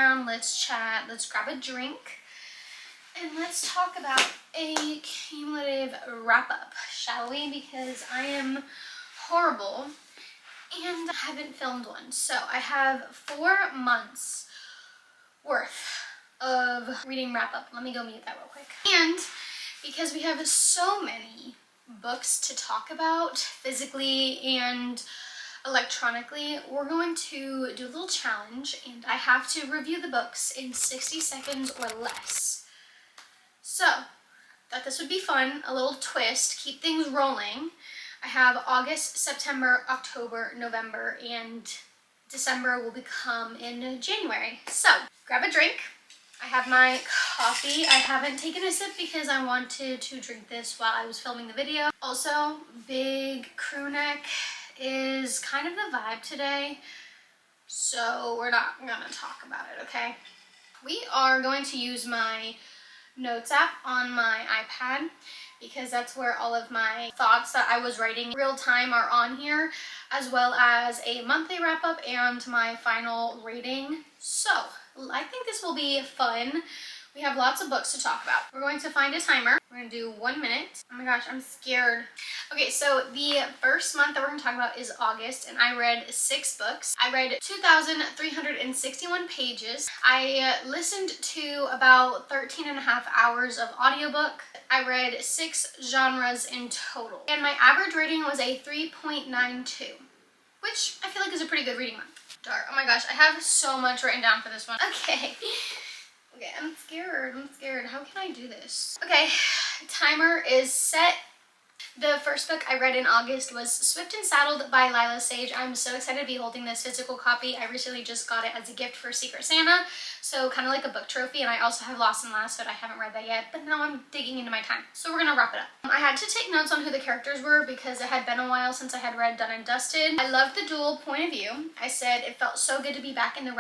down, let's chat, let's grab a drink, and let's talk about a cumulative wrap-up, shall we? Because I am horrible and I haven't filmed one. So I have 4 months worth of reading wrap-up. Let me go mute that real quick. And because we have so many books to talk about physically and electronically, we're going to do a little challenge, and I have to review the books in 60 seconds or less. So, thought this would be fun, a little twist, keep things rolling. I have August, September, October, November, and December will become in January. So, grab a drink. I have my coffee. I haven't taken a sip because I wanted to drink this while I was filming the video. Also, big crew neck is kind of the vibe today, so we're not gonna talk about it, okay? We are going to use my notes app on my iPad because that's where all of my thoughts that I was writing real time are on here, as well as a monthly wrap up and my final rating. So I think this will be fun. We have lots of books to talk about. We're going to find a timer. We're going to do 1 minute. Oh my gosh, I'm scared. Okay, so the first month that we're going to talk about is August, and I read 6 books. I read 2,361 pages. I listened to about 13 and a half hours of audiobook. I read 6 genres in total. And my average rating was a 3.92, which I feel like is a pretty good reading month. Dark. Oh my gosh, I have so much written down for this one. Okay. Okay, I'm scared. How can I do this? Okay, timer is set. The first book I read in August was Swift and Saddled by Lila Sage. I'm so excited to be holding this physical copy. I recently just got it as a gift for Secret Santa, so kind of like a book trophy. And I also have Lost and Lassoed. I haven't read that yet, but now I'm digging into my time. So we're gonna wrap it up. I had to take notes on who the characters were because it had been a while since I had read Done and Dusted. I loved the dual point of view. I said it felt so good to be back in the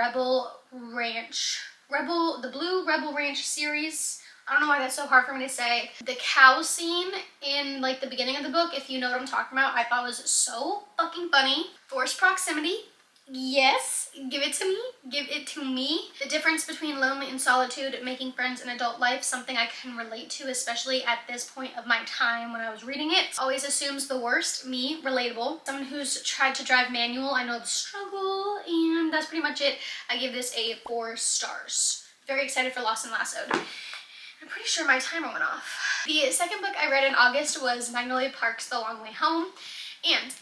the Blue Rebel Ranch series. I don't know why that's so hard for me to say. The cow scene in like the beginning of the book, if you know what I'm talking about, I thought was so fucking funny. Forced proximity. Yes, give it to me. Give it to me. The difference between lonely and solitude, making friends in adult life, something I can relate to, especially at this point of my time when I was reading it. Always assumes the worst. Me, relatable. Someone who's tried to drive manual, I know the struggle, and that's pretty much it. I give this a 4 stars. Very excited for Lost and Lassoed. I'm pretty sure my timer went off. The second book I read in August was Magnolia Park's The Long Way Home, and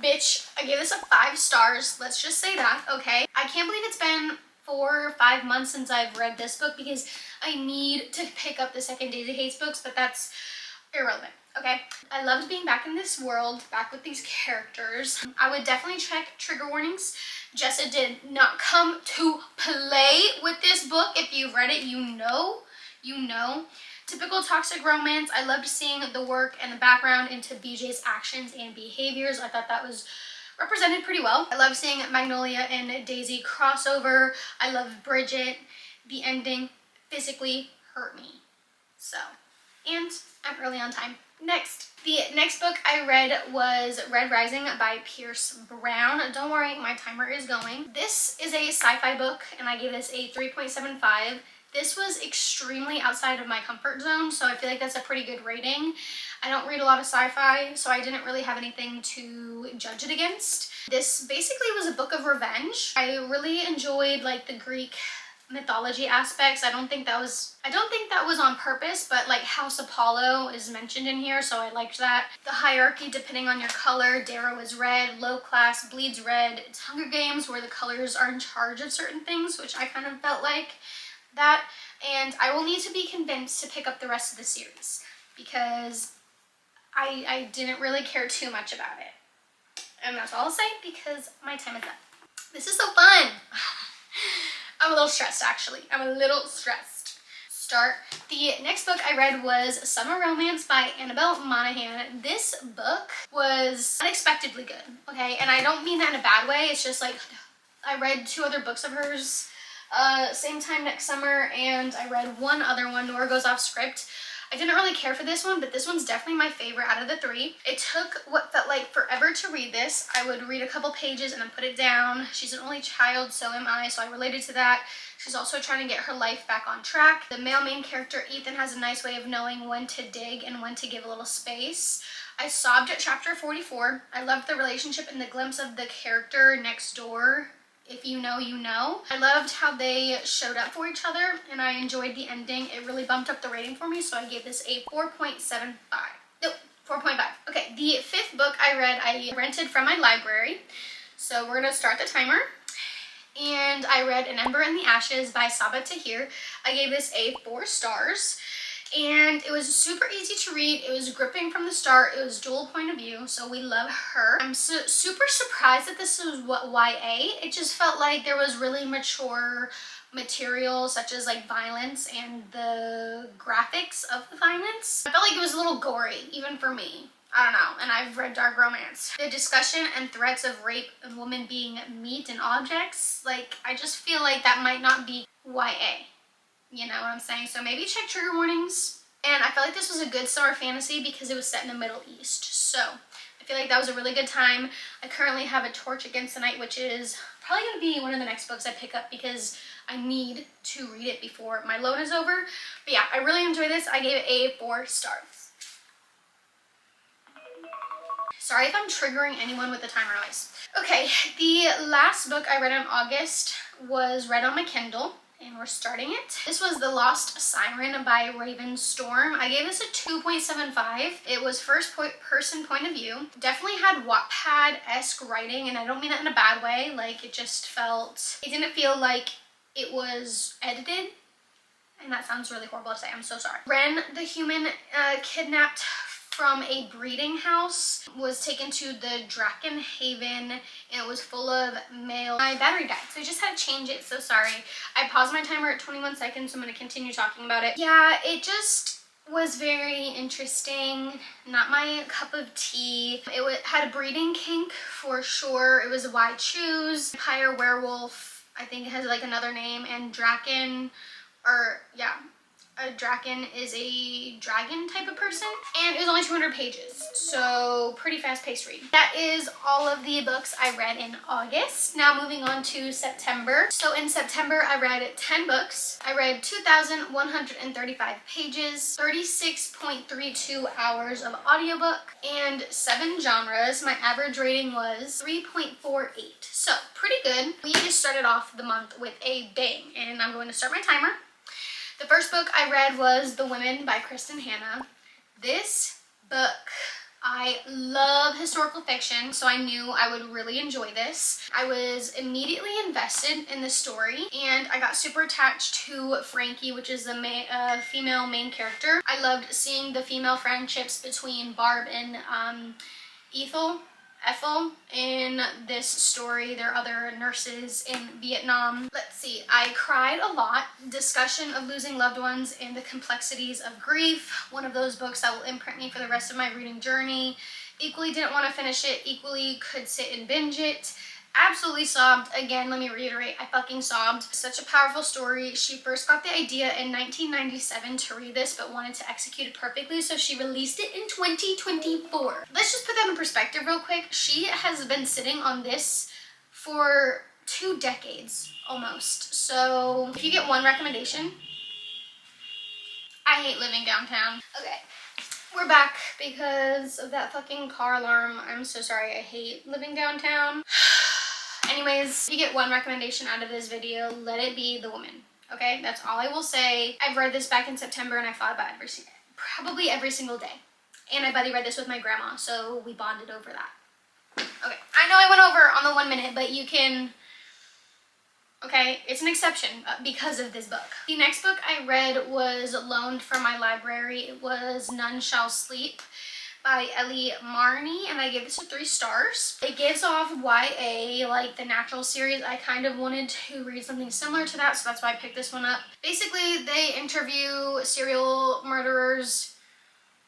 bitch, I gave this a 5 stars. Let's just say that, okay? I can't believe it's been 4 or 5 months since I've read this book because I need to pick up the second Daisy Hates books, but that's irrelevant, okay? I loved being back in this world, back with these characters. I would definitely check trigger warnings. Jessa did not come to play with this book. If you've read it, you know. Typical toxic romance. I loved seeing the work and the background into BJ's actions and behaviors. I thought that was represented pretty well. I love seeing Magnolia and Daisy crossover. I love Bridget. The ending physically hurt me. So, and I'm early on time. Next. The next book I read was Red Rising by Pierce Brown. Don't worry, my timer is going. This is a sci-fi book, and I gave this a 3.75. This was extremely outside of my comfort zone, so I feel like that's a pretty good rating. I don't read a lot of sci-fi, so I didn't really have anything to judge it against. This basically was a book of revenge. I really enjoyed like the Greek mythology aspects. I don't think that was on purpose, but like House Apollo is mentioned in here, so I liked that. The hierarchy depending on your color. Darrow is red, low class, bleeds red. It's Hunger Games where the colors are in charge of certain things, which I kind of felt like that. And I will need to be convinced to pick up the rest of the series because I didn't really care too much about it. And that's all I'll say because my time is up. This is so fun. I'm a little stressed, actually. I'm a little stressed. The next book I read was Summer Romance by Annabelle Monaghan. This book was unexpectedly good, okay? And I don't mean that in a bad way. It's just like I read 2 other books of hers same time next summer, and I read one other one, Nora Goes Off Script. I didn't really care for this one, but this one's definitely my favorite out of the three. It took what felt like forever to read this. I would read a couple pages and then put it down. She's an only child, so am I, so I related to that. She's also trying to get her life back on track. The male main character, Ethan, has a nice way of knowing when to dig and when to give a little space. I sobbed at chapter 44. I loved the relationship and the glimpse of the character next door. If you know, you know. I loved how they showed up for each other, and I enjoyed the ending. It really bumped up the rating for me, so I gave this a 4.75. Nope, 4.5. Okay, the fifth book I read, I rented from my library. So we're gonna start the timer. And I read An Ember in the Ashes by Sabaa Tahir. I gave this a 4 stars. And it was super easy to read. It was gripping from the start. It was dual point of view, so we love her. I'm super surprised that this was YA. It just felt like there was really mature material, such as like violence and the graphics of the violence. I felt like it was a little gory, even for me. I don't know, and I've read dark romance. The discussion and threats of rape and women being meat and objects, like, I just feel like that might not be YA. You know what I'm saying? So maybe check trigger warnings. And I felt like this was a good summer fantasy because it was set in the Middle East. So I feel like that was a really good time. I currently have A Torch Against the Night, which is probably going to be one of the next books I pick up because I need to read it before my loan is over. But yeah, I really enjoyed this. I gave it a 4 stars. Sorry if I'm triggering anyone with the timer noise. Okay, the last book I read in August was read on my Kindle. And we're starting it. This was The Lost Siren by Raven Storm. I gave this a 2.75. It was first person point of view. Definitely had Wattpad-esque writing, and I don't mean that in a bad way. Like, it just felt, it didn't feel like it was edited. And that sounds really horrible to say. I'm so sorry. Ren, the human kidnapped from a breeding house, was taken to the Draken Haven, and it was full of male. My battery died, so I just had to change it, so sorry. I paused my timer at 21 seconds, so I'm going to continue talking about it. Yeah, it just was very interesting. Not my cup of tea. It had a breeding kink for sure. It was a why choose. Vampire, werewolf, I think it has like another name, and Draken, or yeah. A Draken is a dragon type of person, and it was only 200 pages, so pretty fast-paced read. That is all of the books I read in August. Now moving on to September. So in September, I read 10 books. I read 2,135 pages, 36.32 hours of audiobook, and 7 genres. My average rating was 3.48, so pretty good. We just started off the month with a bang, and I'm going to start my timer. The first book I read was The Women by Kristen Hanna. This book, I love historical fiction, so I knew I would really enjoy this. I was immediately invested in the story, and I got super attached to Frankie, which is the female main character. I loved seeing the female friendships between Barb and Ethel in this story. There are other nurses in Vietnam. Let's see, I cried a lot. Discussion of losing loved ones and the complexities of grief. One of those books that will imprint me for the rest of my reading journey. Equally didn't want to finish it. Equally could sit and binge it. Absolutely sobbed. Again, let me reiterate, I fucking sobbed. Such a powerful story. She first got the idea in 1997 to read this, but wanted to execute it perfectly, so she released it in 2024. Let's just put that in perspective real quick. She has been sitting on this for 2 decades, almost. So if you get one recommendation, I hate living downtown. Okay. We're back because of that fucking car alarm. I'm so sorry. I hate living downtown. Anyways, if you get one recommendation out of this video, let it be The Woman. Okay, that's all I will say. I've read this back in September, and I thought about probably every single day. And I buddy read this with my grandma, so we bonded over that. Okay, I know I went over on the 1 minute, but you can. Okay, it's an exception because of this book. The next book I read was loaned from my library. It was None Shall Sleep by Ellie Marney, and I gave this a 3 stars. It gives off YA, like the Natural series. I kind of wanted to read something similar to that, so that's why I picked this one up. Basically, they interview serial murderers,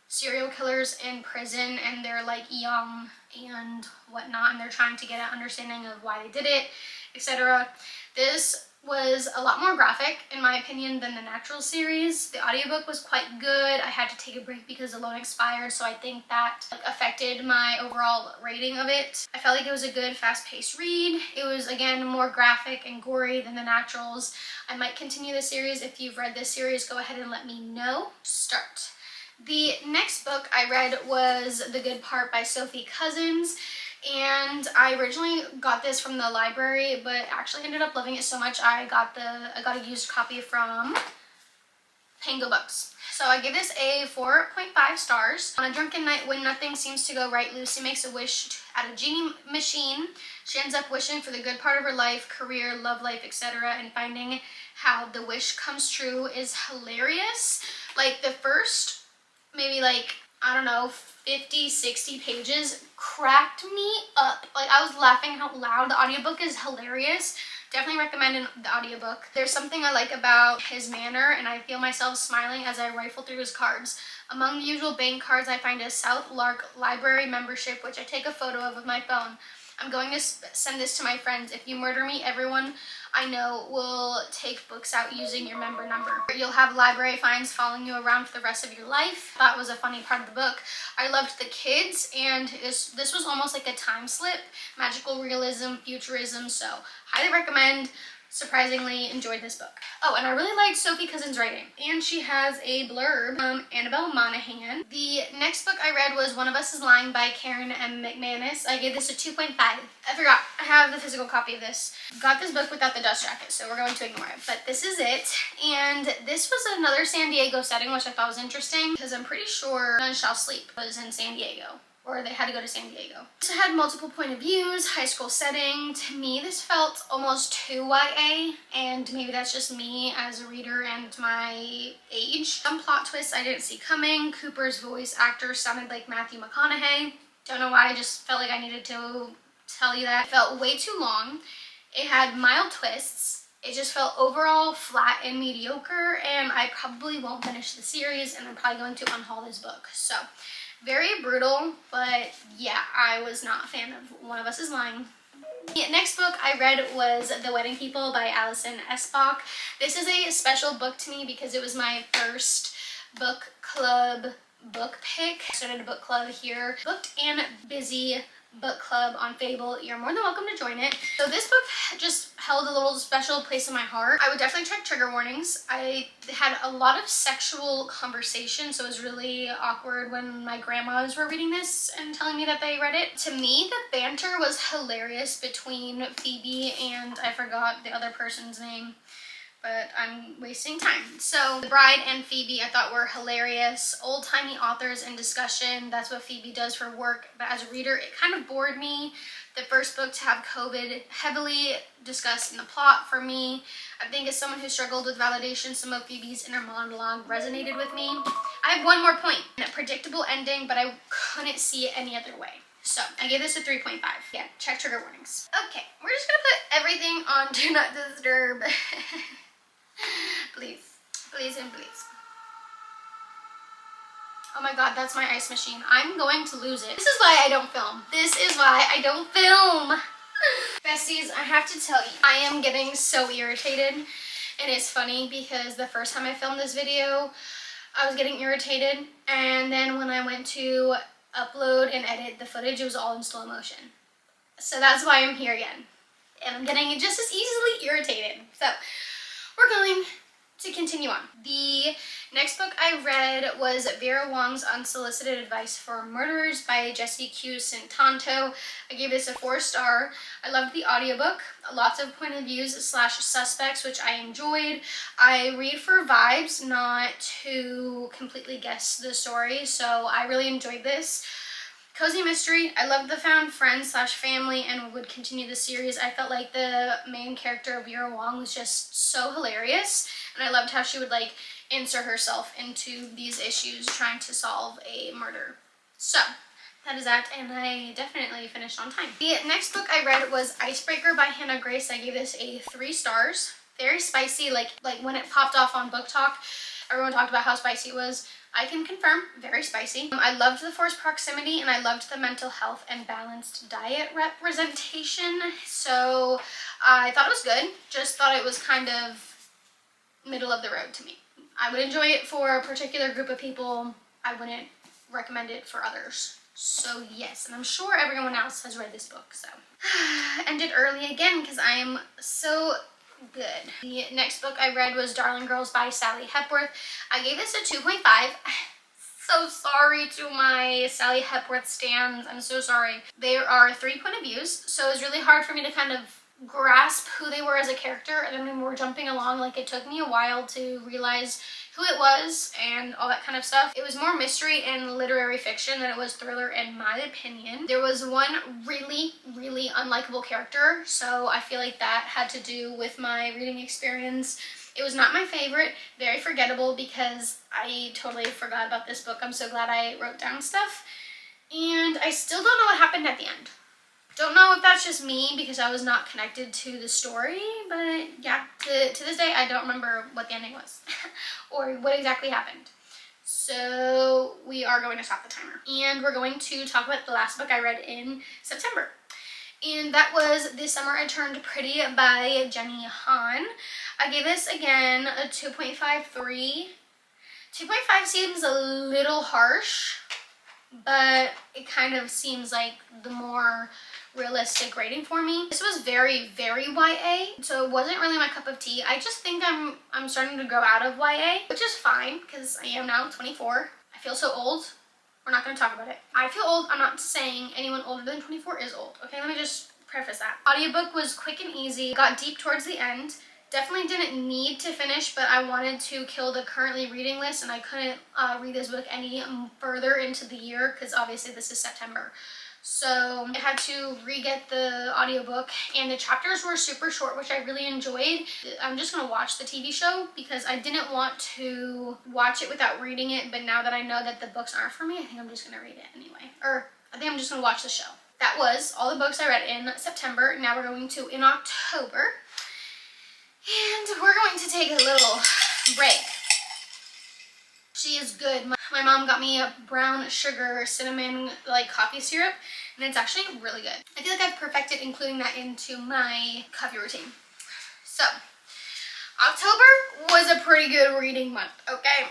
serial killers in prison, and they're like young and whatnot, and they're trying to get an understanding of why they did it, etc. This was a lot more graphic, in my opinion, than the Natural series. The audiobook was quite good. I had to take a break because the loan expired, so I think that affected my overall rating of it. I felt like it was a good, fast-paced read. It was, again, more graphic and gory than the Naturals. I might continue the series. If you've read this series, go ahead and let me know. Start. The next book I read was The Good Part by Sophie Cousins. And I originally got this from the library, but actually ended up loving it so much I got a used copy from Pango Books. So I give this a 4.5 stars. On a drunken night when nothing seems to go right, Lucy makes a wish at a genie machine. She ends up wishing for the good part of her life, career, love life, etc. And finding how the wish comes true is hilarious. Like the first, maybe like, I don't know, 50, 60 pages cracked me up. Like I was laughing out loud. The audiobook is hilarious. Definitely recommend the audiobook. There's something I like about his manner, and I feel myself smiling as I rifle through his cards. Among the usual bank cards, I find a South Lark library membership, which I take a photo of with my phone. I'm going to send this to my friends. If you murder me, everyone I know will take books out using your member number. You'll have library finds following you around for the rest of your life. That was a funny part of the book. I loved the kids, and this was almost like a time slip, magical realism, futurism, so highly recommend. Surprisingly enjoyed this book. Oh, and I really liked Sophie Cousins' writing, and she has a blurb from Annabelle Monaghan. The next book I read was One of Us is Lying by Karen M. McManus. I gave this a 2.5. I forgot, I have the physical copy of this. Got this book without the dust jacket, so we're going to ignore it. But this is it, and this was another San Diego setting, which I thought was interesting, because I'm pretty sure None Shall Sleep was in San Diego. Or they had to go to San Diego. So it had multiple point of views, high school setting. To me, this felt almost too YA, and maybe that's just me as a reader and my age. Some plot twists I didn't see coming. Cooper's voice actor sounded like Matthew McConaughey. Don't know why, I just felt like I needed to tell you that. It felt way too long. It had mild twists. It just felt overall flat and mediocre, and I probably won't finish the series, and I'm probably going to unhaul this book. So, very brutal, but yeah, I was not a fan of One of Us is Lying. The next book I read was The Wedding People by Alison Esbach. This is a special book to me because it was my first book club book pick. I started a book club here. Booked and Busy book club on Fable. You're more than welcome to join it. So this book just held a little special place in my heart. I would definitely check trigger warnings. I had a lot of sexual conversation, so it was really awkward when my grandmas were reading this and telling me that they read it. To me, the banter was hilarious between Phoebe and I forgot the other person's name, but I'm wasting time. So the bride and Phoebe I thought were hilarious. Old-timey authors in discussion. That's what Phoebe does for work. But as a reader, it kind of bored me. The first book to have COVID heavily discussed in the plot for me. I think as someone who struggled with validation, some of Phoebe's inner monologue resonated with me. I have one more point. A predictable ending, but I couldn't see it any other way. So I gave this a 3.5. Yeah, check trigger warnings. Okay, we're just gonna put everything on Do Not Disturb. Please, please and please. Oh my god, that's my ice machine. I'm going to lose it. This is why I don't film. This is why I don't film. Besties, I have to tell you, I am getting so irritated. And it's funny because the first time I filmed this video, I was getting irritated. And then when I went to upload and edit the footage, it was all in slow motion. So that's why I'm here again. And I'm getting just as easily irritated. So we're going to continue on. The next book I read was Vera Wong's Unsolicited Advice for Murderers by Jessie Q. Santanto. I gave this a 4-star. I loved the audiobook. Lots of point of views / suspects, which I enjoyed. I read for vibes, not to completely guess the story, so I really enjoyed this. Cozy mystery. I loved the found friends / family and would continue the series. I felt like the main character, Vera Wong, was just so hilarious, and I loved how she would like insert herself into these issues trying to solve a murder. So that is that, and I definitely finished on time. The next book I read was Icebreaker by Hannah Grace. I gave this a 3 stars. Very spicy, like when it popped off on Book Talk, everyone talked about how spicy it was. I can confirm, very spicy. I loved the forced proximity, and I loved the mental health and balanced diet representation. So I thought it was good. Just thought it was kind of middle of the road to me. I would enjoy it for a particular group of people. I wouldn't recommend it for others. So yes, and I'm sure everyone else has read this book, so. Ended early again because I am so good. The next book I read was Darling Girls by Sally Hepworth. I gave this a 2.5. So sorry to my Sally Hepworth stans. I'm so sorry. There are 3 point of views, so it was really hard for me to kind of grasp who they were as a character, and then when we were jumping along, like, it took me a while to realize who it was and all that kind of stuff. It was more mystery and literary fiction than it was thriller, in my opinion. There was one really, really unlikable character, so I feel like that had to do with my reading experience. It was not my favorite, very forgettable, because I totally forgot about this book. I'm so glad I wrote down stuff. And I still don't know what happened at the end. Don't know if that's just me because I was not connected to the story, but yeah, to this day I don't remember what the ending was or what exactly happened. So we are going to stop the timer, and we're going to talk about the last book I read in September. And that was This Summer I Turned Pretty by Jenny Han. I gave this again a 2.53. 2.5 seems a little harsh, but it kind of seems like the more realistic rating for me. This was very, very YA, so it wasn't really my cup of tea. I just think I'm starting to grow out of YA, which is fine because I am now 24. I feel so old. We're not going to talk about it. I feel old. I'm not saying anyone older than 24 is old. Okay, let me just preface that. Audiobook was quick and easy. Got deep towards the end. Definitely didn't need to finish, but I wanted to kill the currently reading list, and I couldn't read this book any further into the year because obviously this is September. So I had to re-get the audiobook, and the chapters were super short, which I really enjoyed. I'm just going to watch the TV show because I didn't want to watch it without reading it, but now that I know that the books aren't for me, I think I'm just going to read it anyway. Or I think I'm just going to watch the show. That was all the books I read in September. Now we're going to in October, and we're going to take a little break. She is good. My mom got me a brown sugar cinnamon like coffee syrup, and it's actually really good. I feel like I've perfected including that into my coffee routine. So October was a pretty good reading month. Okay,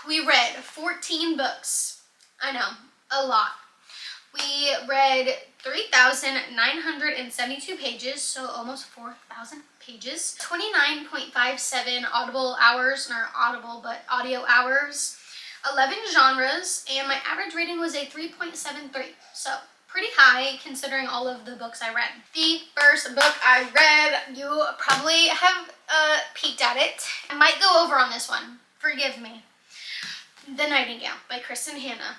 we read 14 books. I know, a lot. We read 3,972 pages, so almost 4,000 pages. 29.57 audible hours, not audible, but audio hours. 11 genres, and my average rating was a 3.73. So pretty high considering all of the books I read. The first book I read, you probably have peeked at it. I might go over on this one. Forgive me. The Nightingale by Kristen Hanna.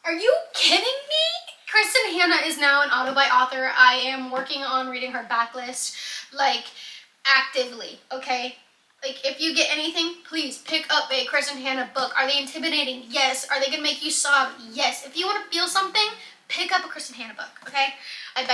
Are you kidding me? Kristen Hanna is now an auto-buy author. I am working on reading her backlist, like, actively, okay? Like, if you get anything, please pick up a Kristen Hanna book. Are they intimidating? Yes. Are they gonna make you sob? Yes. If you want to feel something, pick up a Kristen Hanna book, okay? I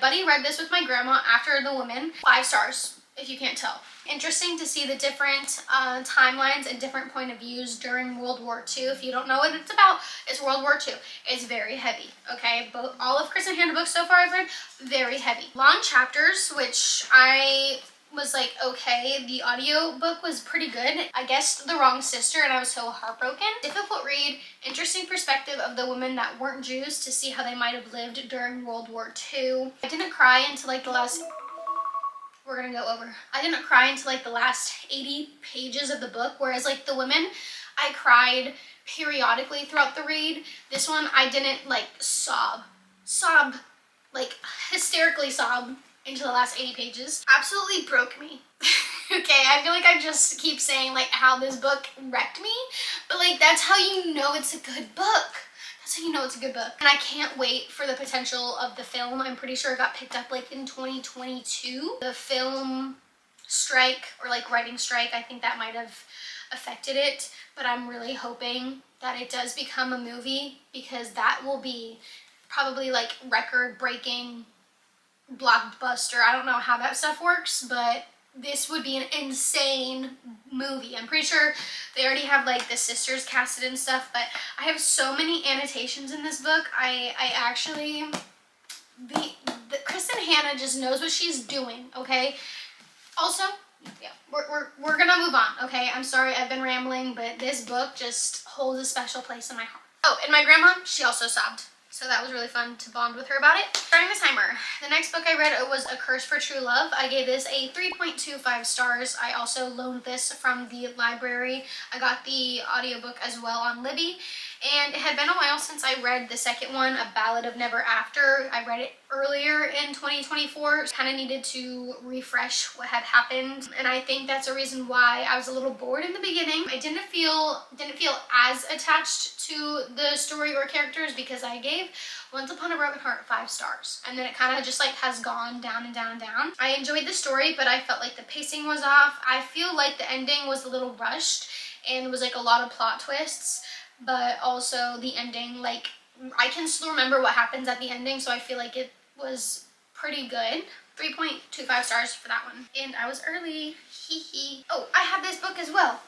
buddy read this with my grandma after The Woman. 5 stars, if you can't tell. Interesting to see the different timelines and different point of views during World War II. If you don't know what it's about, it's World War II. It's very heavy, okay? All of Kristen Hanna books so far I've read, very heavy. Long chapters, which I was like, okay. The audio book was pretty good. I guessed the wrong sister and I was so heartbroken. Difficult read, interesting perspective of the women that weren't Jews to see how they might have lived during World War II. I didn't cry until like the last... We're gonna go over. I didn't cry until like the last 80 pages of the book, whereas like The Women, I cried periodically throughout the read. This one, I didn't like sob, like hysterically sob into the last 80 pages. Absolutely broke me. Okay, I feel like I just keep saying like how this book wrecked me, but like that's how you know it's a good book. That's how you know it's a good book. And I can't wait for the potential of the film. I'm pretty sure it got picked up like in 2022. The film strike or like writing strike, I think that might have affected it, but I'm really hoping that it does become a movie because that will be probably like record breaking blockbuster. I don't know how that stuff works, but this would be an insane movie. I'm pretty sure they already have like the sisters casted and stuff, but I have so many annotations in this book. I actually, the Kristen Hanna just knows what she's doing, okay? Also, yeah, we're gonna move on, okay? I'm sorry I've been rambling, but this book just holds a special place in my heart. Oh, and my grandma, she also sobbed. So that was really fun to bond with her about it. Starting the timer. The next book I read was A Curse for True Love. I gave this a 3.25 stars. I also loaned this from the library. I got the audiobook as well on Libby. And it had been a while since I read the second one, A Ballad of Never After. I read it earlier in 2024. Kind of needed to refresh what had happened. And I think that's a reason why I was a little bored in the beginning. I didn't feel as attached to the story or characters because I gave Once Upon a Broken Heart 5 stars. And then it kind of just like has gone down and down and down. I enjoyed the story, but I felt like the pacing was off. I feel like the ending was a little rushed and was like a lot of plot twists. But also the ending, like, I can still remember what happens at the ending, so I feel like it was pretty good. 3.25 stars for that one. And I was early. Hee hee. Oh, I have this book as well.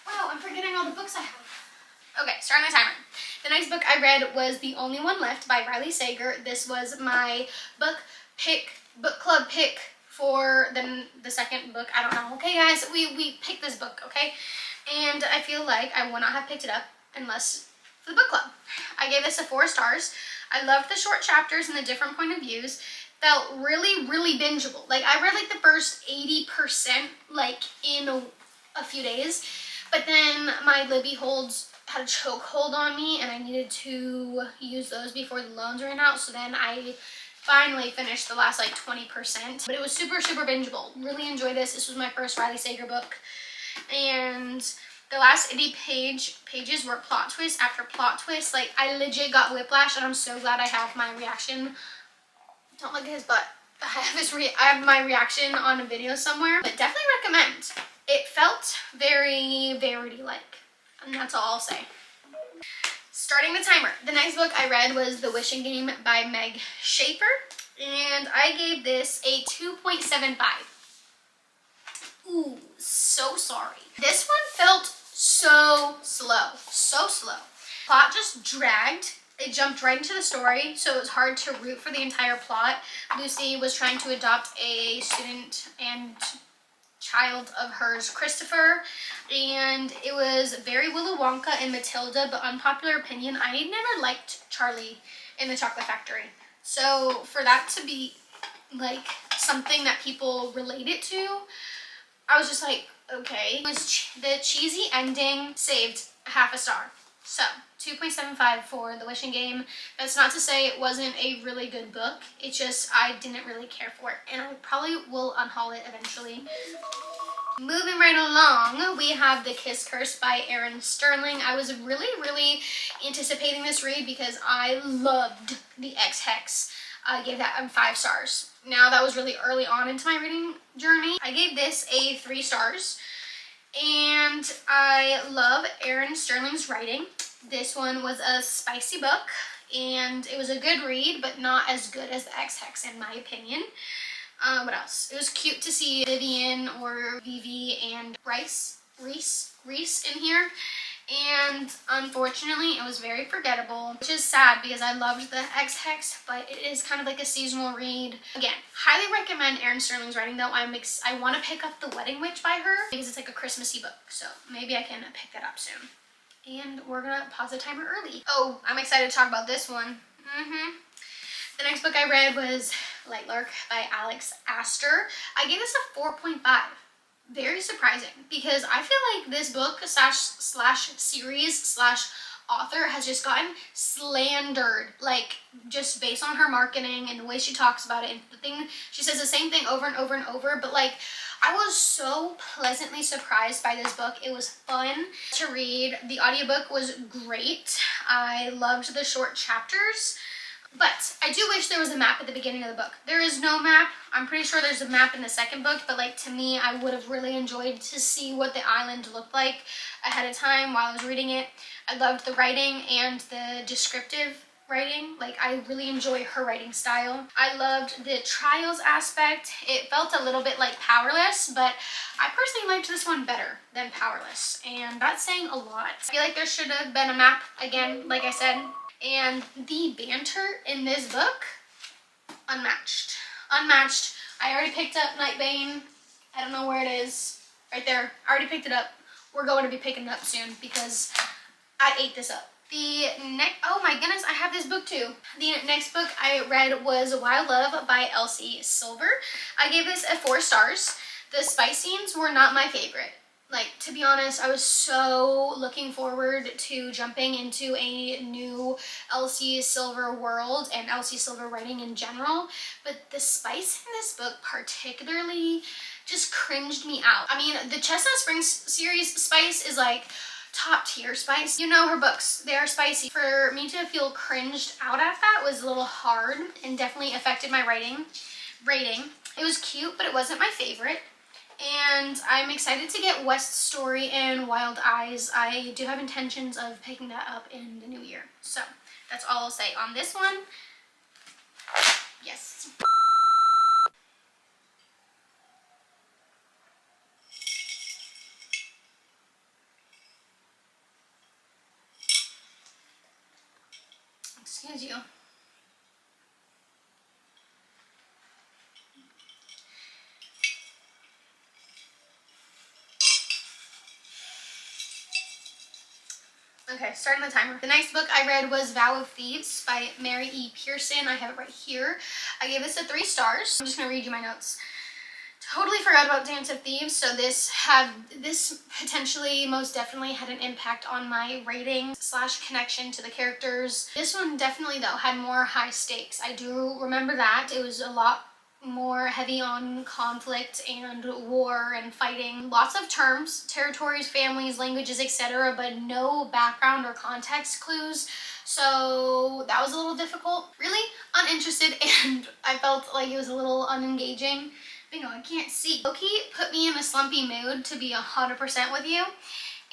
Wow, I'm forgetting all the books I have. Okay, starting the timer. The next book I read was The Only One Left by Riley Sager. This was my book club pick for the second book. I don't know. Okay, guys, we picked this book, okay? And I feel like I would not have picked it up unless for the book club. I gave this a 4 stars. I loved the short chapters and the different point of views. Felt really, really bingeable. Like, I read like the first 80% like in a few days, but then my Libby holds had a chokehold on me and I needed to use those before the loans ran out, so then I finally finished the last like 20%. But it was super, super bingeable. Really enjoyed this. This was my first Riley Sager book. And the last 80 pages were plot twist after plot twist. Like, I legit got whiplash, and I'm so glad I have my reaction. Don't look at his butt. I have my reaction on a video somewhere, but definitely recommend. It felt very Verity-like, and that's all I'll say. Starting the timer. The next book I read was The Wishing Game by Meg Schaefer, and I gave this a 2.75. Ooh, so sorry. This one felt so slow. Plot just dragged. It jumped right into the story, so it was hard to root for the entire plot. Lucy was trying to adopt a student and child of hers, Christopher, and it was very Willy Wonka and Matilda, but unpopular opinion, I never liked Charlie in the Chocolate Factory. So for that to be like something that people related to, I was just like, okay. It was the cheesy ending saved half a star. So 2.75 for The Wishing Game. That's not to say it wasn't a really good book. It's just I didn't really care for it, and I probably will unhaul it eventually. Moving right along, we have The Kiss Curse by Erin Sterling. I was really anticipating this read because I loved The Ex-Hex. I gave that 5 stars. Now, that was really early on into my reading journey. I gave this a 3 stars. And I love Erin Sterling's writing. This one was a spicy book, and it was a good read, but not as good as The Ex-Hex in my opinion. What else? It was cute to see Vivian or Vivi and Reese in here. And unfortunately, it was very forgettable, which is sad because I loved The Ex-Hex, but it is kind of like a seasonal read. Again, highly recommend Erin Sterling's writing though. I want to pick up The Wedding Witch by her because it's like a Christmassy book, so maybe I can pick that up soon. And we're gonna pause the timer early. Oh, I'm excited to talk about this one. The next book I read was Light Lark by Alex Astor. I gave this a 4.5. Very surprising because I feel like this book slash series slash author has just gotten slandered, like just based on her marketing and the way she talks about it, and the thing she says the same thing over and over and over. But like, I was so pleasantly surprised by this book. It was fun to read. The audiobook was great. I loved the short chapters. But I do wish there was a map at the beginning of the book. There is no map. I'm pretty sure there's a map in the second book, but like, to me, I would have really enjoyed to see what the island looked like ahead of time while I was reading it. I loved the writing and the descriptive writing. Like, I really enjoy her writing style. I loved the trials aspect. It felt a little bit like Powerless, but I personally liked this one better than Powerless, and that's saying a lot. I feel like there should have been a map again, like I said. And the banter in this book, unmatched. Unmatched. I already picked up Nightbane. I don't know where it is. Right there. I already picked it up. We're going to be picking it up soon because I ate this up. The next, oh my goodness, I have this book too. The next book I read was Wild Love by Elsie Silver. I gave this a 4 stars. The spice scenes were not my favorite. Like, to be honest, I was so looking forward to jumping into a new Elsie Silver world and Elsie Silver writing in general, but the spice in this book particularly just cringed me out. I mean, the Chestnut Springs series spice is like top tier spice. You know her books, they are spicy. For me to feel cringed out at that was a little hard and definitely affected my rating. It was cute, but it wasn't my favorite. And I'm excited to get West's story and Wild Eyes. I do have intentions of picking that up in the new year. So that's all I'll say on this one. Yes. Excuse you. Okay, starting the timer. The next book I read was Vow of Thieves by Mary E. Pearson. I have it right here. I gave this a 3 stars. I'm just going to read you my notes. Totally forgot about Dance of Thieves, so this potentially most definitely had an impact on my rating / connection to the characters. This one definitely though had more high stakes. I do remember that. It was a lot more heavy on conflict and war and fighting. Lots of terms, territories, families, languages, etc., but no background or context clues. So that was a little difficult. Really uninterested, and I felt like it was a little unengaging. Bingo, I can't see. Loki put me in a slumpy mood, to be 100% with you,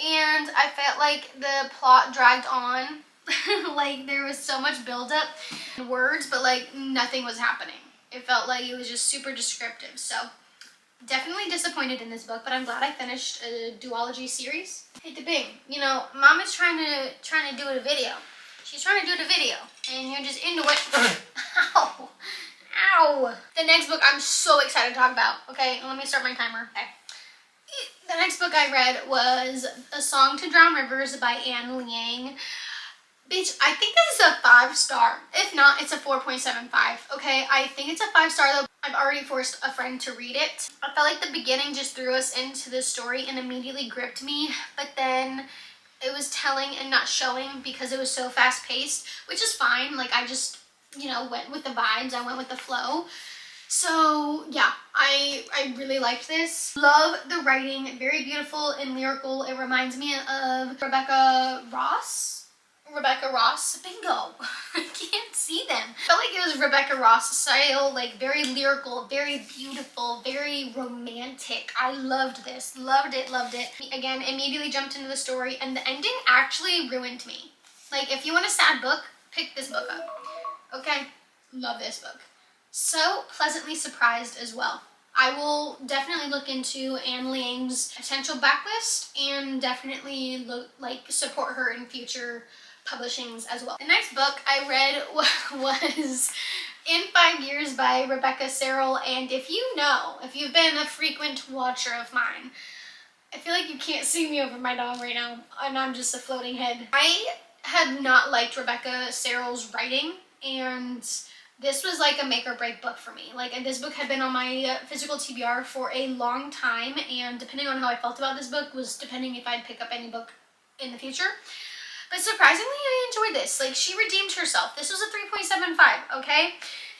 and I felt like the plot dragged on. Like, there was so much buildup in words, but like nothing was happening. It felt like it was just super descriptive. So definitely disappointed in this book, but I'm glad I finished a duology series. Hit the bing. You know, Mom is trying to do a video. She's trying to do the video, and you're just into it. Ow. Ow. The next book I'm so excited to talk about. Okay, let me start my timer. Okay. The next book I read was A Song to Drown Rivers by Anne Liang. Bitch, I think this is a 5 star. If not, it's a 4.75. Okay, I think it's a 5 star though. I've already forced a friend to read it. I felt like the beginning just threw us into the story and immediately gripped me, but then it was telling and not showing because it was so fast paced, which is fine. Like, I just, you know, went with the vibes. I went with the flow. So yeah, I really liked this. Love the writing, very beautiful and lyrical. It reminds me of Rebecca Ross, bingo. I can't see them. I felt like it was Rebecca Ross style, like very lyrical, very beautiful, very romantic. I loved this, loved it. Again, immediately jumped into the story, and the ending actually ruined me. Like, if you want a sad book, pick this book up. Okay, love this book. So pleasantly surprised as well. I will definitely look into Anne Liang's potential backlist and definitely support her in future publishings as well. The next book I read was In 5 Years by Rebecca Serrell, and if you've been a frequent watcher of mine, I feel like you can't see me over my dog right now, and I'm just a floating head. I had not liked Rebecca Serrell's writing, and this was like a make or break book for me. Like, this book had been on my physical TBR for a long time, and depending on how I felt about this book was depending if I'd pick up any book in the future. But surprisingly, I enjoyed this. Like, she redeemed herself. This was a 3.75, okay?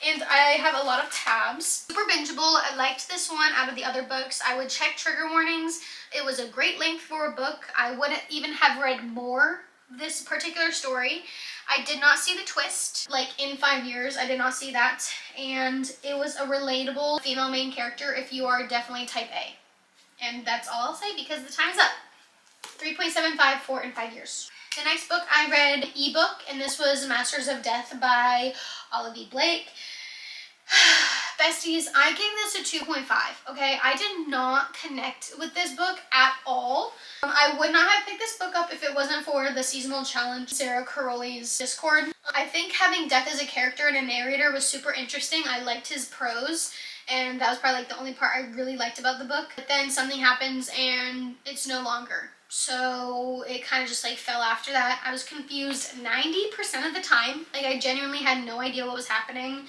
And I have a lot of tabs. Super bingeable. I liked this one out of the other books. I would check trigger warnings. It was a great length for a book. I wouldn't even have read more this particular story. I did not see the twist. Like, in 5 years, I did not see that. And it was a relatable female main character if you are definitely type A. And that's all I'll say because the time's up. 3.75 for In 5 Years. The next book I read ebook, and this was Masters of Death by Olivia Blake. Besties, I gave this a 2.5, okay? I did not connect with this book at all. I would not have picked this book up if it wasn't for the seasonal challenge, Sarah Caroli's Discord. I think having Death as a character and a narrator was super interesting. I liked his prose, and that was probably like the only part I really liked about the book. But then something happens and it's no longer. So it kind of just like fell after that. I was confused 90% of the time. Like I genuinely had no idea what was happening.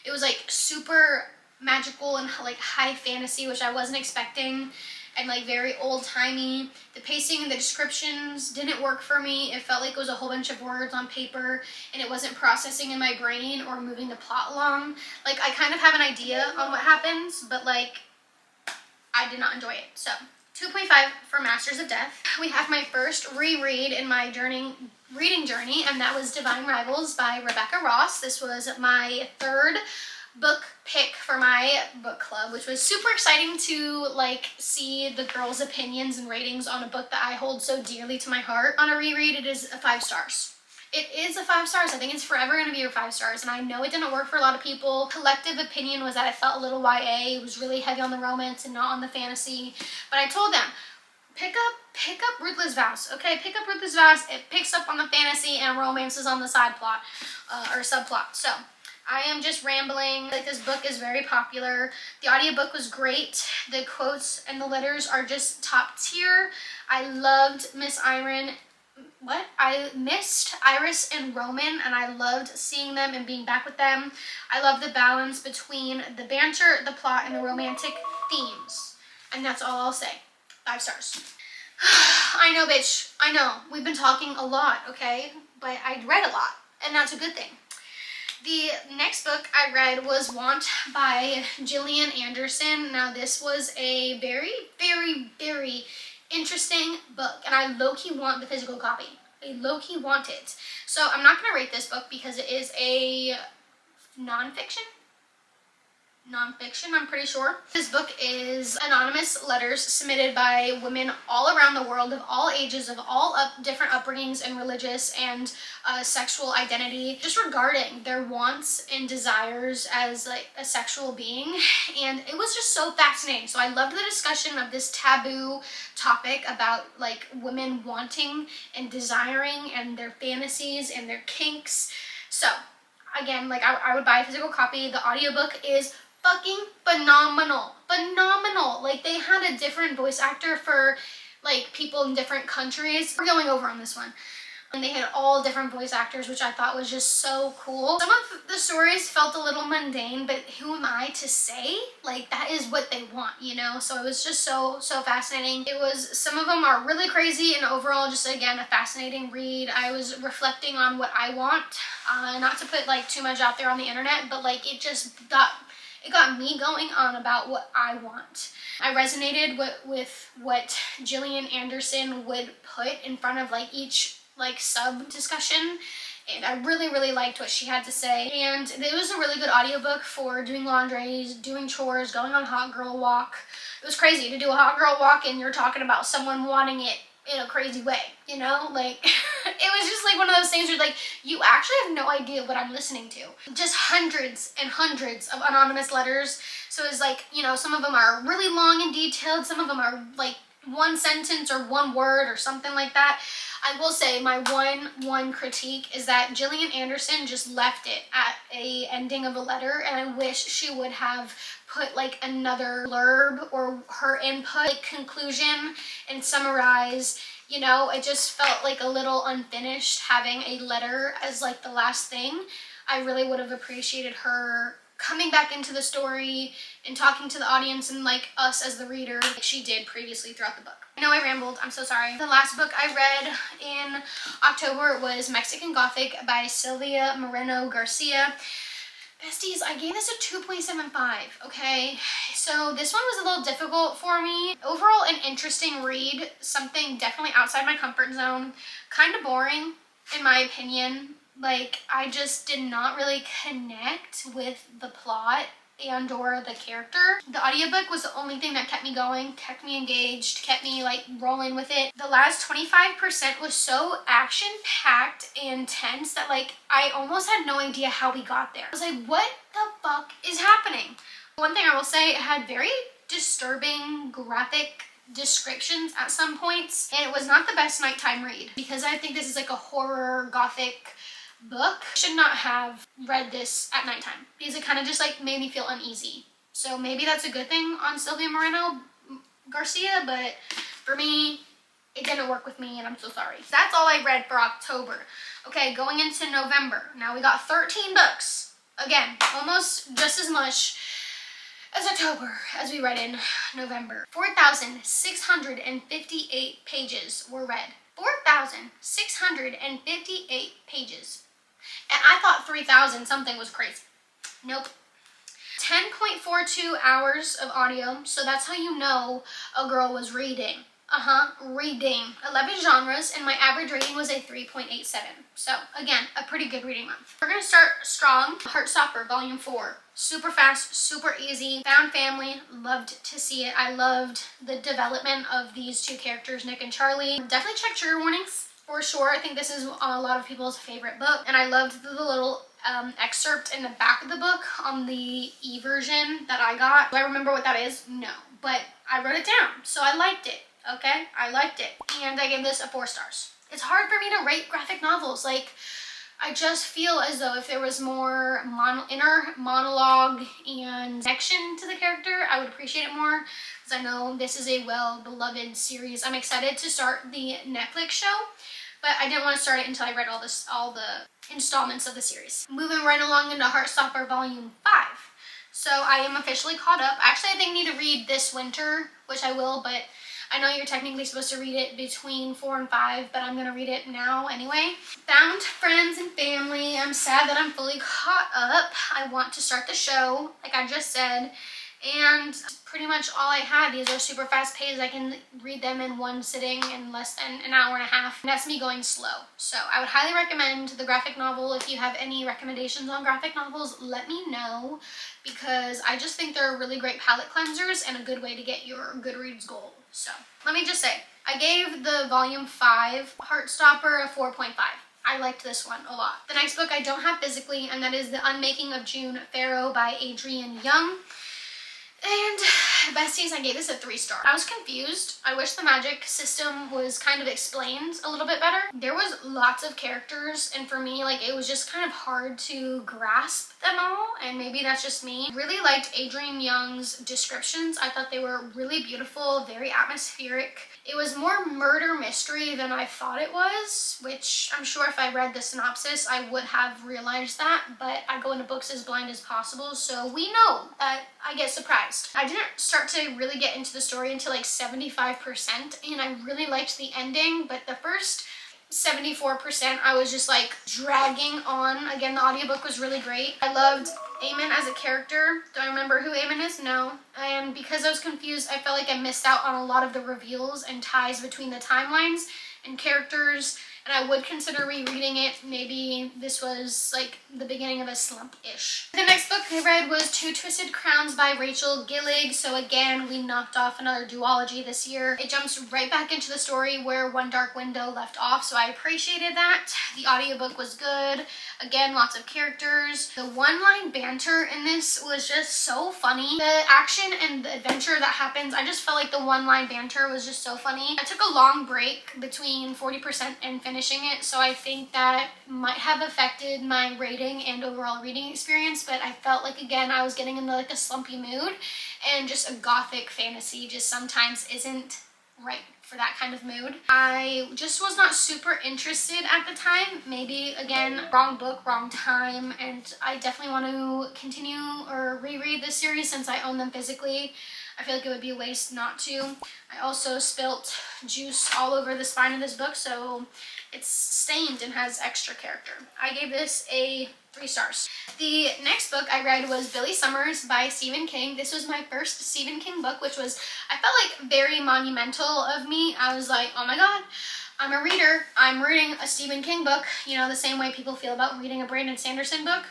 It was like super magical and like high fantasy, which I wasn't expecting, and like very old-timey. The pacing and the descriptions didn't work for me. It felt like it was a whole bunch of words on paper and it wasn't processing in my brain or moving the plot along. Like I kind of have an idea on what happens, but like I did not enjoy it. So 2.5 for Masters of Death. We have my first reread in my reading journey, and that was Divine Rivals by Rebecca Ross. This was my third book pick for my book club, which was super exciting to like see the girls' opinions and ratings on a book that I hold so dearly to my heart. On a reread, it is 5 stars. It is a 5 stars. I think it's forever going to be a 5 stars, and I know it didn't work for a lot of people. Collective opinion was that it felt a little YA. It was really heavy on the romance and not on the fantasy. But I told them, pick up Ruthless Vows, okay? Pick up Ruthless Vows. It picks up on the fantasy and romance is on the side plot or subplot. So I am just rambling. Like this book is very popular. The audiobook was great. The quotes and the letters are just top tier. I loved I missed Iris and Roman, and I loved seeing them and being back with them. I love the balance between the banter, the plot, and the romantic themes. And that's all I'll say. 5 stars. I know, bitch. I know. We've been talking a lot, okay? But I read a lot, and that's a good thing. The next book I read was Want by Gillian Anderson. Now, this was a very, very, very interesting book, and I low-key want the physical copy. I low-key want it. So I'm not going to rate this book because it is a nonfiction, I'm pretty sure. This book is anonymous letters submitted by women all around the world of all ages, of all different upbringings and religious and sexual identity, just regarding their wants and desires as like a sexual being. And it was just so fascinating. So I loved the discussion of this taboo topic about like women wanting and desiring and their fantasies and their kinks. So again, like I would buy a physical copy. The audiobook is fucking phenomenal. Like they had a different voice actor for like people in different countries. We're going over on this one. And they had all different voice actors, which I thought was just so cool. Some of the stories felt a little mundane, but who am I to say? Like that is what they want, you know? So it was just so fascinating. Some of them are really crazy, and overall just again a fascinating read. I was reflecting on what I want, not to put like too much out there on the internet, but like it got me going on about what I want. I resonated with what Gillian Anderson would put in front of like each like sub discussion, and I really liked what she had to say. And it was a really good audiobook for doing laundry, doing chores, going on a hot girl walk. It was crazy to do a hot girl walk and you're talking about someone wanting it in a crazy way, you know? Like it was just like one of those things where like you actually have no idea what I'm listening to. Just hundreds and hundreds of anonymous letters. So it's like, you know, some of them are really long and detailed, some of them are like one sentence or one word or something like that. I will say my one critique is that Gillian Anderson just left it at a ending of a letter, and I wish she would have put like another blurb or her input, like conclusion and summarize. You know, it just felt like a little unfinished having a letter as like the last thing. I really would have appreciated her coming back into the story and talking to the audience and like us as the reader like she did previously throughout the book. I know I rambled, I'm so sorry. The last book I read in October was Mexican Gothic by Sylvia Moreno Garcia. Besties, I gave this a 2.75, okay? So this one was a little difficult for me. Overall, an interesting read, something definitely outside my comfort zone. Kind of boring, in my opinion. Like, I just did not really connect with the plot and or the character. The audiobook was the only thing that kept me going, kept me engaged, kept me like rolling with it. The last 25% was so action-packed and tense that like I almost had no idea how we got there. I was like, what the fuck is happening? One thing I will say, it had very disturbing graphic descriptions at some points, and it was not the best nighttime read because I think this is like a horror gothic book. I should not have read this at nighttime because it kind of just like made me feel uneasy. So maybe that's a good thing on Sylvia Moreno Garcia, but for me, it didn't work with me and I'm so sorry. That's all I read for October. Okay, going into November. Now we got 13 books. Again, almost just as much as October as we read in November. 4,658 pages were read. 4,658 pages. And I thought 3,000 something was crazy. Nope. 10.42 hours of audio, so that's how you know a girl was reading. Reading. 11 genres, and my average rating was a 3.87. So, again, a pretty good reading month. We're going to start strong. Heartstopper, Volume 4. Super fast, super easy. Found family. Loved to see it. I loved the development of these two characters, Nick and Charlie. Definitely check trigger warnings. For sure, I think this is a lot of people's favorite book, and I loved the little excerpt in the back of the book on the e-version that I got. Do I remember what that is? No, but I wrote it down, so I liked it, okay? I liked it, and I gave this a 4 stars. It's hard for me to rate graphic novels. Like, I just feel as though if there was more inner monologue and connection to the character, I would appreciate it more, because I know this is a well-beloved series. I'm excited to start the Netflix show, but I didn't want to start it until I read all the installments of the series. Moving right along into Heartstopper Volume 5. So I am officially caught up. Actually, I think I need to read this winter, which I will, but I know you're technically supposed to read it between 4 and 5, but I'm going to read it now anyway. Found friends and family. I'm sad that I'm fully caught up. I want to start the show, like I just said, and pretty much all I had. These are super fast paced. I can read them in one sitting in less than an hour and a half. And that's me going slow. So I would highly recommend the graphic novel. If you have any recommendations on graphic novels, let me know, because I just think they're really great palate cleansers and a good way to get your Goodreads goal. So let me just say, I gave the Volume 5 Heartstopper a 4.5. I liked this one a lot. The next book I don't have physically, and that is The Unmaking of June Farrow by Adrienne Young. And besties, I gave this a 3 star. I was confused. I wish the magic system was kind of explained a little bit better. There was lots of characters, and for me, like, it was just kind of hard to grasp them all, and maybe that's just me. Really liked Adrienne Young's descriptions. I thought they were really beautiful, very atmospheric. It was more murder mystery than I thought it was, which I'm sure if I read the synopsis, I would have realized that, but I go into books as blind as possible, so we know that I get surprised. I didn't start to really get into the story until like 75%, and I really liked the ending, but the first 74% I was just like dragging on. Again, the audiobook was really great. I loved Eamon as a character. Do I remember who Eamon is? No. And because I was confused, I felt like I missed out on a lot of the reveals and ties between the timelines and characters, and I would consider rereading it. Maybe this was like the beginning of a slump-ish. The next book I read was Two Twisted Crowns by Rachel Gillig. So again, we knocked off another duology this year. It jumps right back into the story where One Dark Window left off, so I appreciated that. The audiobook was good. Again, lots of characters. The one-line banter in this was just so funny. The action and the adventure that happens, I just felt like the one-line banter was just so funny. I took a long break between 40% and finishing it, so I think that might have affected my rating and overall reading experience, but I felt like, again, I was getting into like a slumpy mood, and just a gothic fantasy just sometimes isn't right for that kind of mood. I just was not super interested at the time. Maybe, again, wrong book, wrong time, and I definitely want to continue or reread this series since I own them physically. I feel like it would be a waste not to. I also spilt juice all over the spine of this book, so it's stained and has extra character. I gave this a 3 stars. The next book I read was Billy Summers by Stephen King. This was my first Stephen King book, which was, I felt like, very monumental of me. I was like, oh my god, I'm a reader. I'm reading a Stephen King book. You know, the same way people feel about reading a Brandon Sanderson book.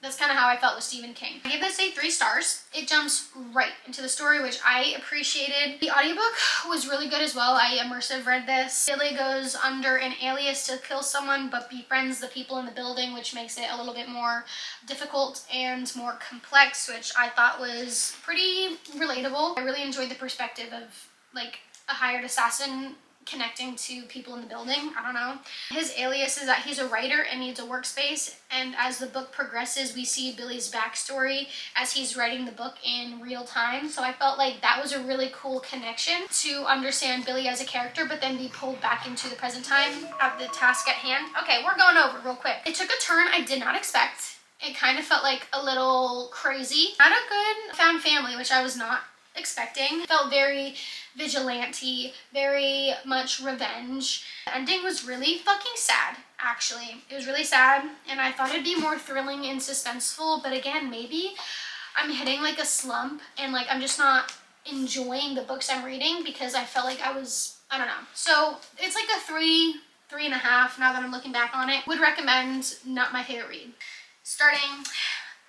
That's kind of how I felt with Stephen King. I gave this a 3 stars. It jumps right into the story, which I appreciated. The audiobook was really good as well. I immersive read this. Billy goes under an alias to kill someone, but befriends the people in the building, which makes it a little bit more difficult and more complex, which I thought was pretty relatable. I really enjoyed the perspective of like a hired assassin connecting to people in the building. I don't know. His alias is that he's a writer and needs a workspace, and as the book progresses we see Billy's backstory as he's writing the book in real time. So I felt like that was a really cool connection to understand Billy as a character but then be pulled back into the present time at the task at hand. Okay, we're going over real quick. It took a turn I did not expect. It kind of felt like a little crazy. Not a good found family, which I was not expecting. It felt very vigilante, very much revenge. The ending was really fucking sad, actually. It was really sad, and I thought it'd be more thrilling and suspenseful, but again, maybe I'm hitting like a slump and like I'm just not enjoying the books I'm reading because I felt like I don't know. So it's like a 3.5 now that I'm looking back on it. Would recommend, not my favorite read. Starting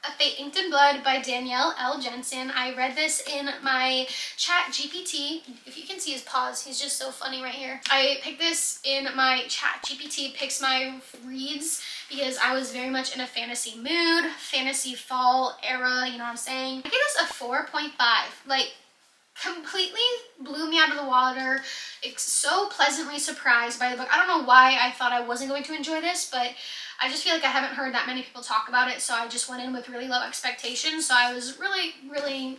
A Fate Inked in Blood by Danielle L. Jensen. I read this in my chat GPT. If you can see his paws, he's just so funny right here. I picked this in my chat GPT picks my reads because I was very much in a fantasy mood, fantasy fall era, you know what I'm saying? I gave this a 4.5. Like, completely blew me out of the water. It's so pleasantly surprised by the book. I don't know why I thought I wasn't going to enjoy this, but I just feel like I haven't heard that many people talk about it, so I just went in with really low expectations. So I was really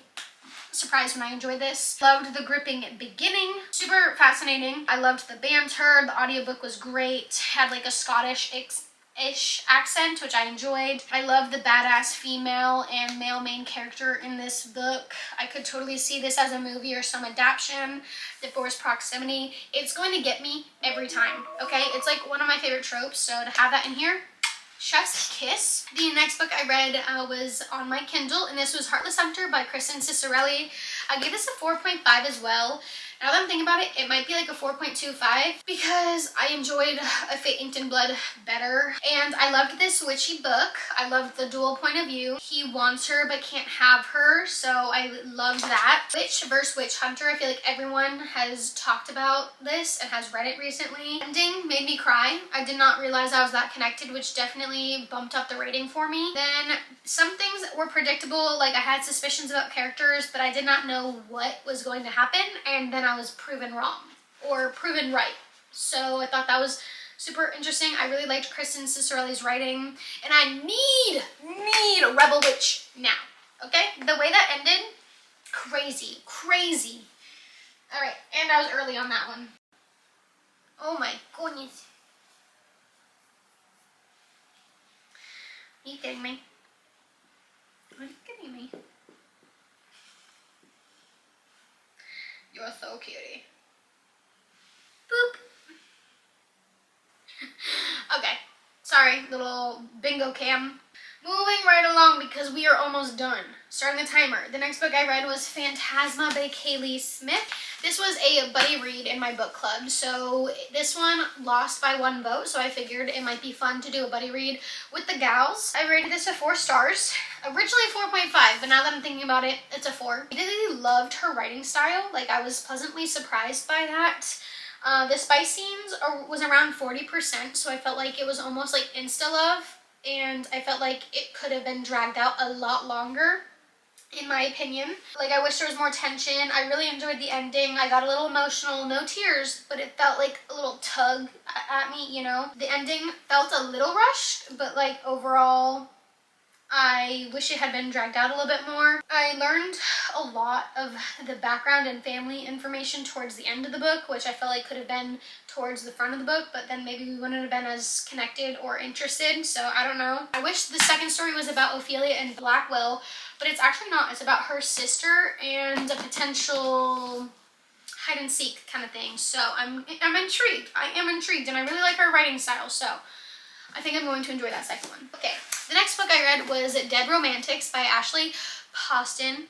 surprised when I enjoyed this. Loved the gripping beginning. Super fascinating. I loved the banter. The audiobook was great. Had like a Scottish-ish accent, which I enjoyed. I love the badass female and male main character in this book. I could totally see this as a movie or some adaptation. The forced proximity, it's going to get me every time, okay? It's like one of my favorite tropes, so to have that in here, chef's kiss. The next book I read was on my Kindle, and this was Heartless Hunter by Kristen Cicerelli. I gave this a 4.5 as well. Now that I'm thinking about it, it might be like a 4.25 because I enjoyed A Fate Inked in Blood better. And I loved this witchy book. I loved the dual point of view. He wants her but can't have her, so I loved that. Witch versus Witch Hunter. I feel like everyone has talked about this and has read it recently. Ending made me cry. I did not realize I was that connected, which definitely bumped up the rating for me. Then some things were predictable, like I had suspicions about characters, but I did not know what was going to happen, and then I was proven wrong or proven right. So I thought that was super interesting. I really liked Kristen Cicerelli's writing, and I need a Rebel Witch now, okay? The way that ended, crazy. All right, and I was early on that one. Oh my goodness. Are you kidding me? Are you kidding me? You're so cutie. Boop. Okay, sorry, little bingo cam. Moving right along because we are almost done. Starting the timer. The next book I read was Phantasma by Kaylee Smith. This was a buddy read in my book club, so this one lost by 1 vote, so I figured it might be fun to do a buddy read with the gals. I rated this a 4 stars. Originally 4.5, but now that I'm thinking about it, it's a 4. I really loved her writing style. Like, I was pleasantly surprised by that. The spice scenes was around 40%, so I felt like it was almost like insta-love, and I felt like it could have been dragged out a lot longer, in my opinion. Like, I wish there was more tension. I really enjoyed the ending. I got a little emotional, no tears, but it felt like a little tug at me, you know? The ending felt a little rushed, but like overall, I wish it had been dragged out a little bit more. I learned a lot of the background and family information towards the end of the book, which I felt like could have been towards the front of the book, but then maybe we wouldn't have been as connected or interested, so I don't know. I wish the second story was about Ophelia and Blackwell, but it's actually not. It's about her sister and a potential hide and seek kind of thing, so I'm intrigued. I am intrigued, and I really like her writing style, so I think I'm going to enjoy that second one. Okay, the next book I read was Dead Romantics by Ashley Poston.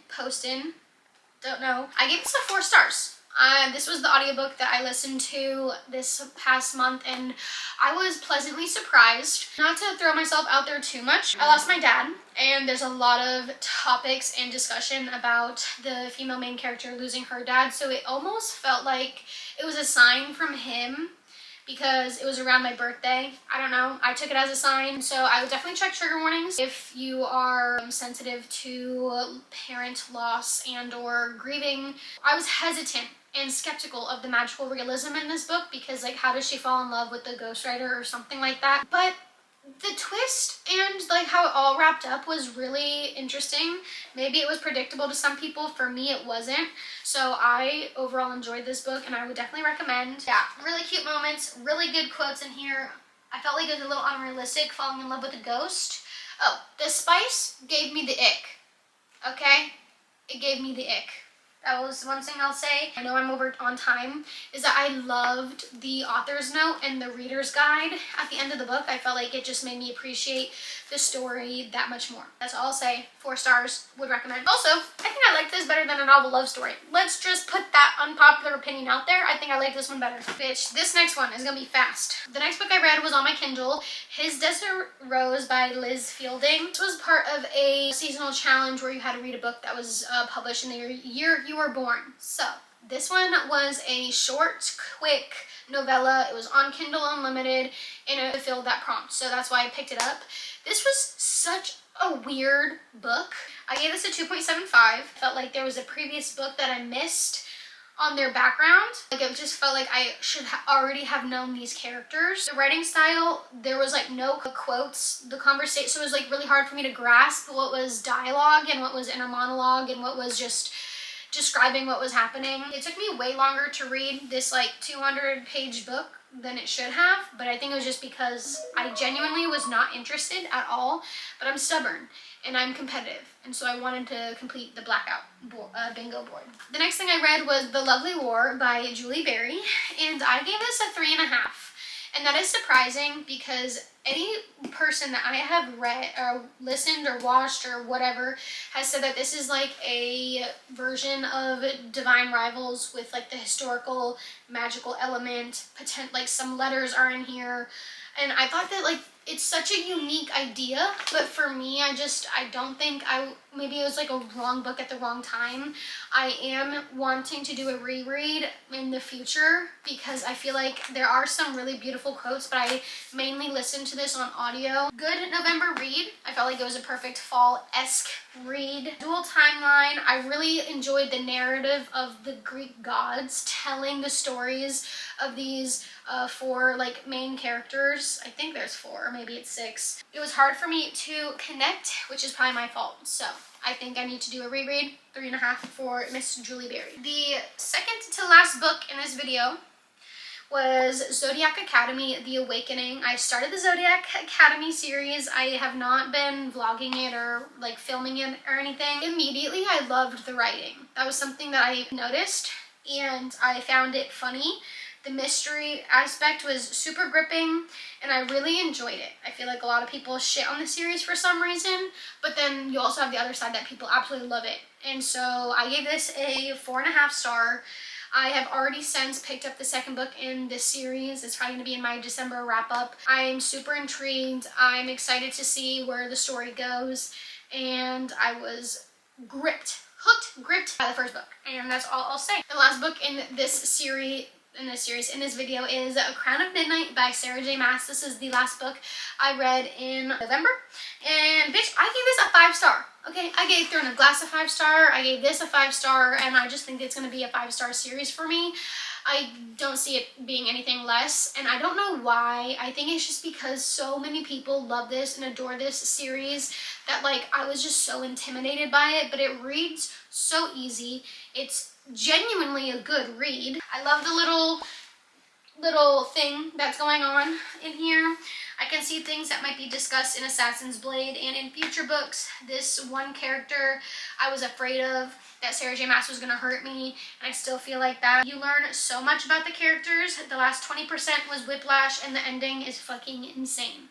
Don't know. I gave this a 4 stars. This was the audiobook that I listened to this past month, and I was pleasantly surprised. Not to throw myself out there too much, I lost my dad, and there's a lot of topics and discussion about the female main character losing her dad, so it almost felt like it was a sign from him because it was around my birthday. I don't know, I took it as a sign. So I would definitely check trigger warnings if you are sensitive to parent loss and or grieving. I was hesitant and skeptical of the magical realism in this book because, like, how does she fall in love with the ghostwriter or something like that? But the twist and like how it all wrapped up was really interesting. Maybe it was predictable to some people. For me, it wasn't. So I overall enjoyed this book, and I would definitely recommend. Yeah, really cute moments, really good quotes in here. I felt like it was a little unrealistic, falling in love with a ghost. Oh, the spice gave me the ick. Okay? It gave me the ick. That was one thing I'll say. I know I'm over on time, is that I loved the author's note and the reader's guide at the end of the book. I felt like it just made me appreciate the story that much more. That's all I'll say. 4 stars, would recommend. Also, I think I like this better than a novel love story. Let's just put that unpopular opinion out there. I think I like this one better. Bitch, this next one is gonna be fast. The next book I read was on my Kindle, His Desert Rose by Liz Fielding. This was part of a seasonal challenge where you had to read a book that was published in the year you were born. So this one was a short, quick novella. It was on Kindle Unlimited, and it filled that prompt. So that's why I picked it up. This was such a weird book. I gave this a 2.75. Felt like there was a previous book that I missed on their background. Like, it just felt like I should already have known these characters. The writing style, there was like no quotes. The conversation, so it was like really hard for me to grasp what was dialogue and what was inner monologue and what was just describing what was happening. It took me way longer to read this like 200-page book than it should have, but I think it was just because I genuinely was not interested at all, but I'm stubborn and I'm competitive, and so I wanted to complete the blackout bingo board. The next thing I read was The Lovely War by Julie Berry, and I gave this a 3.5. And that is surprising because any person that I have read or listened or watched or whatever has said that this is like a version of Divine Rivals with like the historical magical element. Like some letters are in here. And I thought that like it's such a unique idea, but for me, I don't think maybe it was like a wrong book at the wrong time. I am wanting to do a reread in the future because I feel like there are some really beautiful quotes, but I mainly listened to this on audio. Good November read. I felt like it was a perfect fall-esque read. Dual timeline. I really enjoyed the narrative of the Greek gods telling the stories of these 4 like main characters. I think there's 4, maybe it's 6. It was hard for me to connect, which is probably my fault. So I think I need to do a reread. 3.5 for Miss Julie Berry. The second to last book in this video was Zodiac Academy, The Awakening. I started the Zodiac Academy series. I have not been vlogging it or like filming it or anything. Immediately, I loved the writing. That was something that I noticed, and I found it funny. The mystery aspect was super gripping, and I really enjoyed it. I feel like a lot of people shit on the series for some reason, but then you also have the other side that people absolutely love it. And so I gave this a 4.5 star. I have already since picked up the second book in this series. It's probably going to be in my December wrap-up. I'm super intrigued. I'm excited to see where the story goes, and I was gripped by the first book, and that's all I'll say. The last book in this video is A Crown of Midnight by Sarah J. Maas. This is the last book I read in November, and bitch, I gave this a 5 star. Okay, I gave Throne of Glass a 5 star, I gave this a 5 star, and I just think it's going to be a 5-star series for me. I don't see it being anything less, and I don't know why. I think it's just because so many people love this and adore this series that like I was just so intimidated by it, but it reads so easy. It's genuinely a good read. I love the little thing that's going on in here. I can see things that might be discussed in Assassin's Blade and in future books. This one character I was afraid of, that Sarah J. Maas was going to hurt me, and I still feel like that. You learn so much about the characters. The last 20% was whiplash, and the ending is fucking insane.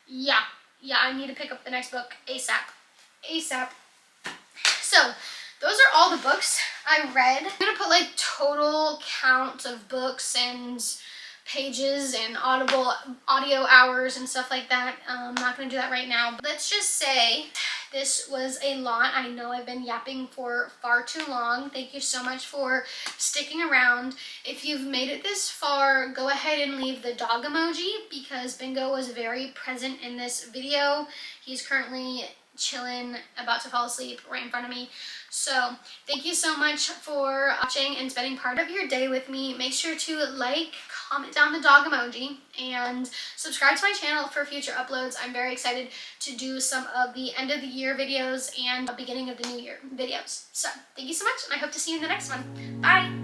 Yeah, I need to pick up the next book ASAP. So, those are all the books I read. I'm gonna put like total count of books and pages and audio hours and stuff like that. I'm not gonna do that right now. Let's just say this was a lot. I know I've been yapping for far too long. Thank you so much for sticking around. If you've made it this far, go ahead and leave the dog emoji because Bingo was very present in this video. He's currently chilling, about to fall asleep right in front of me. So thank you so much for watching and spending part of your day with me. Make sure to like, comment down the dog emoji, and subscribe to my channel for future uploads. I'm very excited to do some of the end of the year videos and beginning of the new year videos. So thank you so much, and I hope to see you in the next one. Bye!